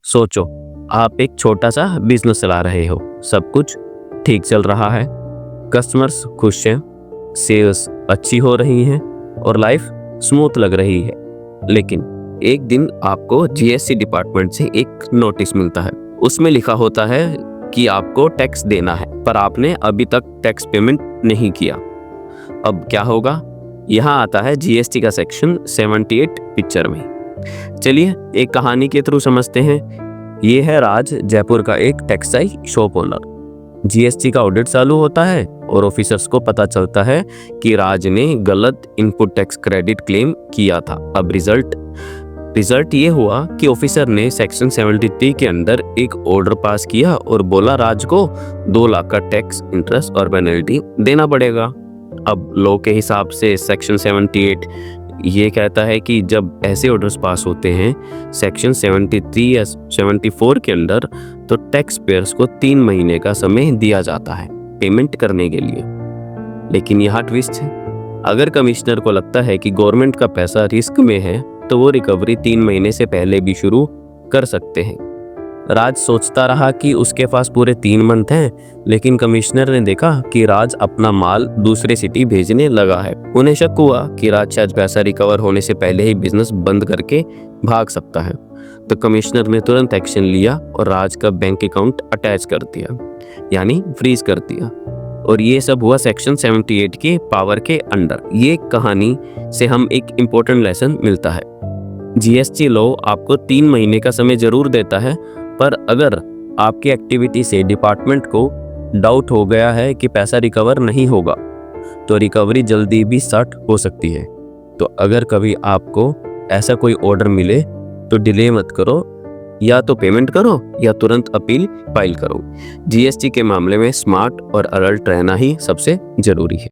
सोचो, आप एक छोटा सा बिजनेस चला रहे हो, सब कुछ ठीक चल रहा है, कस्टमर्स खुश हैं, सेल्स अच्छी हो रही हैं और लाइफ स्मूथ लग रही है। लेकिन एक दिन आपको जीएसटी डिपार्टमेंट से एक नोटिस मिलता है। उसमें लिखा होता है कि आपको टैक्स देना है, पर आपने अभी तक टैक्स पेमेंट नहीं किया। अब क्या होगा? यहाँ आता है जीएसटी का सेक्शन 78 पिक्चर में। चलिए एक कहानी के थ्रू समझते हैं। ये है राज, जयपुर का एक टेक्सटाइल शॉप ओनर। जीएसटी का ऑडिट चालू होता है और ऑफिसर्स को पता चलता है कि राज ने गलत इनपुट टैक्स क्रेडिट क्लेम किया था। अब रिजल्ट ये हुआ कि ऑफिसर ने सेक्शन 73 के अंदर एक ऑर्डर पास किया और बोला राज को 2 लाख का टैक्स, इंटरेस्ट और पेनल्टी देना पड़ेगा। अब लॉ के हिसाब से सेक्शन 78 ये कहता है कि जब ऐसे ऑर्डर्स पास होते हैं सेक्शन 73 या 74 के अंदर, तो टैक्स पेयर्स को 3 महीने का समय दिया जाता है पेमेंट करने के लिए। लेकिन यहाँ ट्विस्ट है, अगर कमिश्नर को लगता है कि गवर्नमेंट का पैसा रिस्क में है तो वो रिकवरी 3 महीने से पहले भी शुरू कर सकते हैं। राज सोचता रहा कि उसके पास पूरे 3 मंथ हैं, लेकिन कमिश्नर ने देखा कि राज अपना माल दूसरे सिटी भेजने लगा है। उन्हें शक हुआ कि राज शायद पैसा रिकवर होने से पहले ही बिजनेस बंद करके भाग सकता है। तो कमिश्नर ने तुरंत एक्शन लिया और राज का बैंक अकाउंट अटैच कर दिया, यानी फ्रीज कर दिया। और ये सब हुआ सेक्शन 78 के पावर के अंडर। ये कहानी से हम एक इम्पोर्टेंट लेसन मिलता है। जीएसटी लॉ आपको 3 महीने का समय जरूर देता है, पर अगर आपकी एक्टिविटी से डिपार्टमेंट को डाउट हो गया है कि पैसा रिकवर नहीं होगा, तो रिकवरी जल्दी भी स्टार्ट हो सकती है। तो अगर कभी आपको ऐसा कोई ऑर्डर मिले तो डिले मत करो, या तो पेमेंट करो या तुरंत अपील फाइल करो। जीएसटी के मामले में स्मार्ट और अलर्ट रहना ही सबसे जरूरी है।